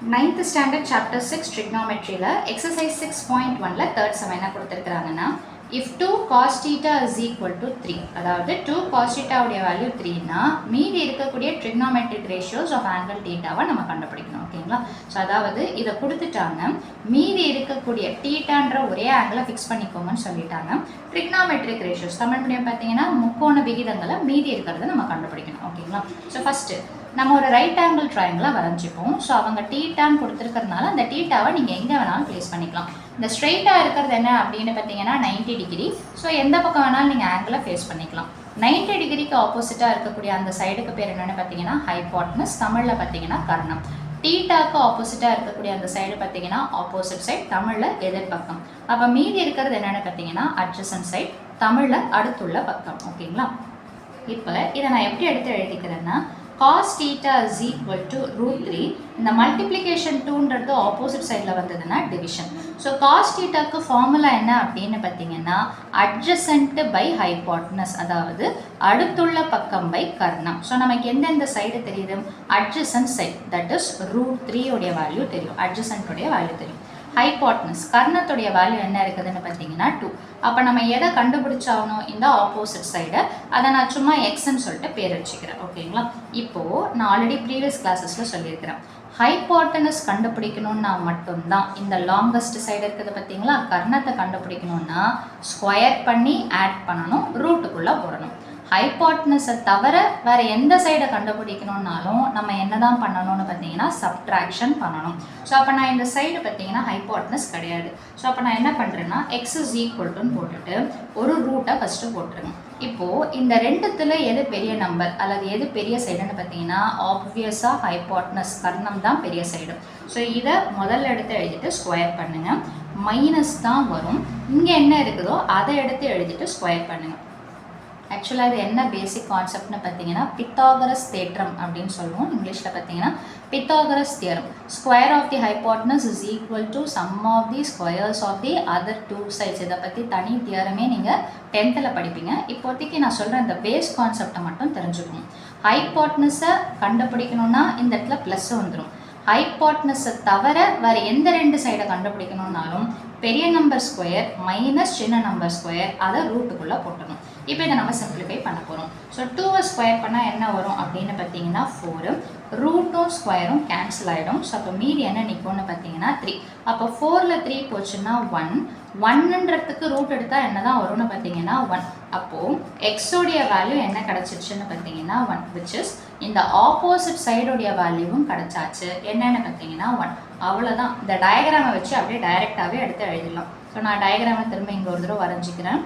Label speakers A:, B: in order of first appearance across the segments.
A: 9th standard chapter 6 trigonometry la exercise 6.1 la third sum என்ன கொடுத்திருக்காங்கன்னா if 2 cos theta is equal to 3 அதாவது 2 cos theta உடைய value 3 னா மீதி இருக்கக்கூடிய trigonometric ratios of angle theta வை நம்ம கண்டுபிடிக்கணும் ஓகேங்களா சோ அதாவது இத கொடுத்துட்டாங்க மீதி இருக்கக்கூடிய thetaன்ற ஒரே ஆங்கிளை ஃபிக்ஸ் பண்ணிக்கோங்கன்னு சொல்லிட்டாங்க trigonometric ratios தமிழ் மீடியம் பாத்தீங்கன்னா முக்கோண விகிதங்களை மீதி இருக்கிறத நம்ம கண்டுபிடிக்கணும் ஓகேங்களா சோ ஃபர்ஸ்ட் நம்ம ஒரு ரைட் ஆங்கிள் ட்ரையாங்கிளை வரைஞ்சிப்போம் ஸோ அவங்க டீட்டான்னு கொடுத்துருக்கறதுனால அந்த டீட்டாவை நீங்கள் எங்கே வேணாலும் ப்ளேஸ் பண்ணிக்கலாம் இந்த ஸ்ட்ரெயிட்டாக இருக்கிறது என்ன அப்படின்னு பார்த்தீங்கன்னா 90 டிகிரி ஸோ எந்த பக்கம் வேணாலும் நீங்கள் ஆங்கிளை ஃபேஸ் பண்ணிக்கலாம் 90 டிகிரிக்கு ஆப்போசிட்டாக இருக்கக்கூடிய அந்த சைடுக்கு பேர் என்னென்னு பார்த்தீங்கன்னா ஹைபாட்னஸ் தமிழில் பார்த்தீங்கன்னா கர்ணம் டீட்டாக்கு ஆப்போசிட்டாக இருக்கக்கூடிய அந்த சைடு பார்த்தீங்கன்னா ஆப்போசிட் சைட் தமிழில் எதிர்பக்கம் அப்போ மீதி இருக்கிறது என்னென்னு பார்த்தீங்கன்னா அட்ஜசன்ட் சைட் தமிழில் அடுத்துள்ள பக்கம் ஓகேங்களா இப்போ இதை நான் எப்படி எடுத்து எழுதிக்கிறேன்னா cos theta is equal to root 3 இந்த multiplication 2ன்றது opposite sideல வந்ததுன்னா division so cos theta க்கு formula என்ன அப்படின்னு பார்த்தீங்கன்னா adjacent by hypotenuse அதாவது அடுத்துள்ள பக்கம் by கர்ணம் so நமக்கு எந்தெந்த சைடு தெரியுது adjacent side that is root 3 உடைய வேல்யூ தெரியும் adjacent உடைய வேல்யூ தெரியும் hypotenuse கர்ணத்துடைய வேல்யூ என்ன இருக்குதுன்னு பார்த்தீங்கன்னா 2 அப்போ நம்ம எதை கண்டுபிடிச்சாகணும் இந்த ஆப்போசிட் சைடை அதை நான் சும்மா எக்ஸ்ன்னு சொல்லிட்டு பேர் வச்சுக்கிறேன் ஓகேங்களா இப்போது நான் ஆல்ரெடி ப்ரீவியஸ் கிளாஸஸில் சொல்லியிருக்கிறேன் ஹைபாட்டனஸ் கண்டுபிடிக்கணும்னா மட்டும்தான் இந்த லாங்கஸ்ட் சைடு இருக்குது பார்த்தீங்களா கர்ணத்தை கண்டுபிடிக்கணும்னா ஸ்கொயர் பண்ணி ஆட் பண்ணணும் ரூட்டுக்குள்ளே போடணும் ஹைபாட்டனஸை தவிர வேறு எந்த சைடை கண்டுபிடிக்கணும்னாலும் நம்ம என்ன தான் பண்ணணும்னு பார்த்தீங்கன்னா சப்ட்ராக்ஷன் பண்ணணும் ஸோ அப்போ நான் இந்த சைடு பார்த்தீங்கன்னா ஹைபாட்டனஸ் கிடையாது ஸோ அப்போ நான் என்ன பண்ணுறேன்னா எக்ஸ் இஸ் ஈக்குவல்ட்டுன்னு போட்டுட்டு ஒரு ரூட்டை ஃபஸ்ட்டு போட்டுருங்க இப்போது இந்த ரெண்டுத்தில் எது பெரிய நம்பர் அல்லது எது பெரிய சைடுன்னு பார்த்தீங்கன்னா ஆப்வியஸாக ஹைபாட்டனஸ் கர்ணம் தான் பெரிய சைடு ஸோ இதை முதல்ல எடுத்து எழுதிட்டு ஸ்கொயர் பண்ணுங்கள் மைனஸ் தான் வரும் இங்கே என்ன இருக்குதோ அதை எடுத்து எழுதிட்டு ஸ்கொயர் பண்ணுங்கள் ஆக்சுவலாக இது என்ன பேசிக் கான்செப்ட்னு பார்த்தீங்கன்னா பித்தாகரஸ் தேற்றம் அப்படின்னு சொல்லுவோம் இங்கிலீஷில் பார்த்தீங்கன்னா Pythagoras theorem square of the hypotenuse is equal to sum of the squares of the other two sides இதை பற்றி தனி தியரமே நீங்கள் 10th படிப்பீங்க இப்போதைக்கு நான் சொல்கிற இந்த பேஸ் கான்செப்டை மட்டும் தெரிஞ்சுக்கணும் ஹைபாட்டனஸை கண்டுபிடிக்கணும்னா இந்த இடத்துல ப்ளஸ் வந்துடும் ஹைபாட்டனஸை தவிர வேறு எந்த ரெண்டு சைடை கண்டுபிடிக்கணும்னாலும் பெரிய நம்பர் ஸ்கொயர் மைனஸ் சின்ன நம்பர் ஸ்கொயர் அதை ரூட்டுக்குள்ளே போட்டணும் இப்போ இதை நம்ம சிம்பிளிஃபை பண்ண போகிறோம் ஸோ 2வை ஸ்கொயர் பண்ணால் என்ன வரும் அப்படின்னு பார்த்தீங்கன்னா 4 ரூட்டும் ஸ்கொயரும் கேன்சல் ஆகிடும் ஸோ அப்போ மீதி என்ன நிற்கும்னு பார்த்தீங்கன்னா 3 அப்போ 4ல் 3 போச்சுன்னா 1ன்றதுக்கு ரூட் எடுத்தால் என்ன தான் வரும்னு பார்த்தீங்கன்னா 1 அப்போது எக்ஸோடைய வேல்யூ என்ன கிடச்சிருச்சுன்னு பார்த்தீங்கன்னா 1 விச் இஸ் இந்த ஆப்போசிட் சைடுடைய வேல்யூவும் கிடச்சாச்சு என்னென்னு பார்த்தீங்கன்னா 1 அவ்வளோதான் இந்த டயக்ராமை வச்சு அப்படியே டைரெக்டாகவே எடுத்து எழுதிடலாம் ஸோ நான் டயக்ராமை திரும்ப இங்கே ஒரு தடவை வரைஞ்சிக்கிறேன்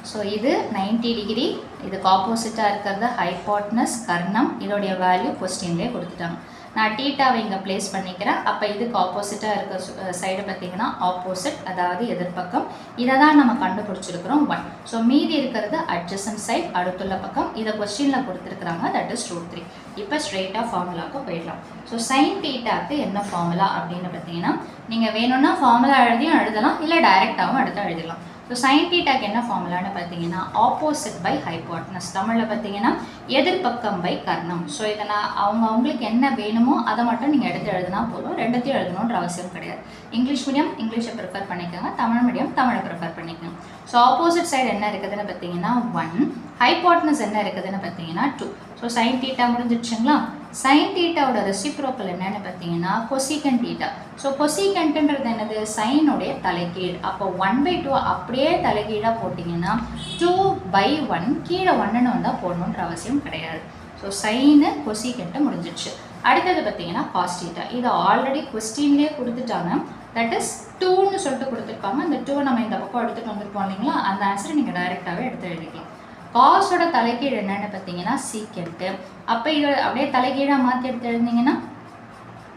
A: ஸோ இது 90 டிகிரி இதுக்கு ஆப்போசிட்டாக இருக்கிறது ஹைபாட்டனஸ் கர்ணம் இதோடைய வேல்யூ கொஸ்டின்லேயே கொடுத்துட்டாங்க நான் டீட்டாவை இங்கே ப்ளேஸ் பண்ணிக்கிறேன் அப்போ இதுக்கு ஆப்போசிட்டாக இருக்க சைடு பார்த்திங்கன்னா ஆப்போசிட் அதாவது எதிர்பக்கம் இதை தான் நம்ம கண்டுபிடிச்சிருக்கிறோம் 1 ஸோ மீதி இருக்கிறது அட்ஜசன்ட் சைட் அடுத்துள்ள பக்கம் இதை கொஸ்டினில் கொடுத்துருக்குறாங்க தட் இஸ் ரூட் 3 இப்போ ஸ்ட்ரெயிட்டாக ஃபார்முலாவுக்கு போயிடலாம் ஸோ சைன் டீட்டாக்கு என்ன ஃபார்முலா அப்படின்னு பார்த்தீங்கன்னா நீங்கள் வேணும்னா ஃபார்முலா எழுதியும் எழுதலாம் இல்லை டைரெக்டாகவும் எடுத்து எழுதலாம் ஸோ சைன் டீட்டாக்கு என்ன ஃபார்முலான்னு பார்த்தீங்கன்னா ஆப்போசிட் பை ஹைபாட்டனஸ் தமிழில் பார்த்தீங்கன்னா எதிர்பக்கம் பை கர்ணம் ஸோ இதை நான் அவங்களுக்கு என்ன வேணுமோ அதை மட்டும் நீங்கள் எடுத்து எழுதினா போதும் ரெண்டுத்தையும் எழுதணுன்ற அவசியம் கிடையாது இங்கிலீஷ் மீடியம் இங்கிலீஷை ப்ரிஃபர் பண்ணிக்கோங்க தமிழ் மீடியம் தமிழை ப்ரிஃபர் பண்ணிக்கோங்க ஸோ ஆப்போசிட் சைடு என்ன இருக்குதுன்னு பார்த்தீங்கன்னா 1 ஹைபாட்டனஸ் என்ன இருக்குதுன்னு பார்த்தீங்கன்னா 2 ஸோ சைன் டீட்டா முடிஞ்சிடுச்சுங்களா சைன் டீட்டாவோட ரெசிப்ரோக்கல் என்னன்னு பார்த்தீங்கன்னா கொசிகன் டீட்டா ஸோ கொசிகன்ட்டுன்றது என்னது சைனுடைய தலைகீழ் அப்போ 1/2 அப்படியே தலைகீழாக போட்டிங்கன்னா 2/1 கீழே 1ன்னு வந்தால் போடணுன்ற அவசியம் கிடையாது ஸோ சைனு கொசிகன்ட்டு முடிஞ்சிடுச்சு அடுத்தது பார்த்தீங்கன்னா காஸ் டீட்டா இதை ஆல்ரெடி கொஸ்டின்லேயே கொடுத்துட்டாங்க தட் இஸ் 2ன்னு சொல்லிட்டு கொடுத்துருப்பாங்க அந்த 2 நம்ம இந்த பக்கம் எடுத்துகிட்டு வந்திருப்போம் இல்லைங்களா அந்த ஆன்சரை நீங்கள் டைரெக்டாகவே எடுத்து எழுதிக்கலாம் காஸோட தலைகீழ் என்னென்னு பார்த்தீங்கன்னா சீக்கெண்ட்டு அப்போ இதை அப்படியே தலைகீழாக மாற்றி எடுத்து எழுதிங்கன்னா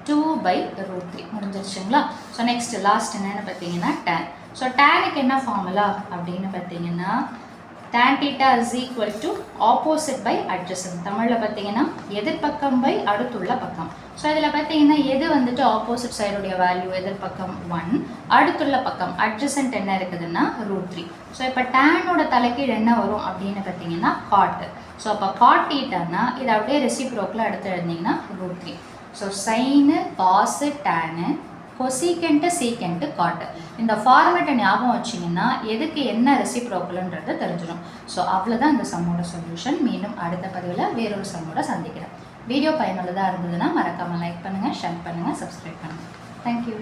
A: 2/√3 முடிஞ்சிருச்சுங்களா ஸோ நெக்ஸ்ட் லாஸ்ட் என்னென்னு பார்த்தீங்கன்னா tan ஸோ டேனுக்கு என்ன ஃபார்முலா அப்படின்னு பார்த்தீங்கன்னா tan theta is equal to opposite by adjacent தமிழில் பார்த்தீங்கன்னா எதிர்பக்கம் பை அடுத்துள்ள பக்கம் ஸோ இதில் பார்த்தீங்கன்னா எது வந்துட்டு ஆப்போசிட் சைடுடைய வேல்யூ எதிர்பக்கம் 1 அடுத்துள்ள பக்கம் adjacent என்ன இருக்குதுன்னா √3 ஸோ இப்போ டேனோட தலைக்கீழ் என்ன வரும் அப்படின்னு பார்த்தீங்கன்னா cot ஸோ அப்போ cot thetaனா இதை அப்படியே ரெசிப்ரோக்கில் எடுத்து எழுதிங்கன்னா √3 ஸோ சைனு காசு டேனு கொசிகென்ட்டு சீக்கென்ட்டு காட்டு இந்த ஃபார்மேட்டை ஞாபகம் வச்சிங்கன்னா எதுக்கு என்ன ரெசிப்ரோக்கல்ன்றது தெரிஞ்சிடும். ஸோ அவ்வளோதான் இந்த சம்மோட சொல்யூஷன். மீண்டும் அடுத்த பதிவில் வேறொரு சம்மோட சந்திக்கிறேன். வீடியோ பயனுள்ளதாக இருந்ததுன்னா மறக்காமல் லைக் பண்ணுங்கள், ஷேர் பண்ணுங்கள், சப்ஸ்கிரைப் பண்ணுங்கள். தேங்க்யூ.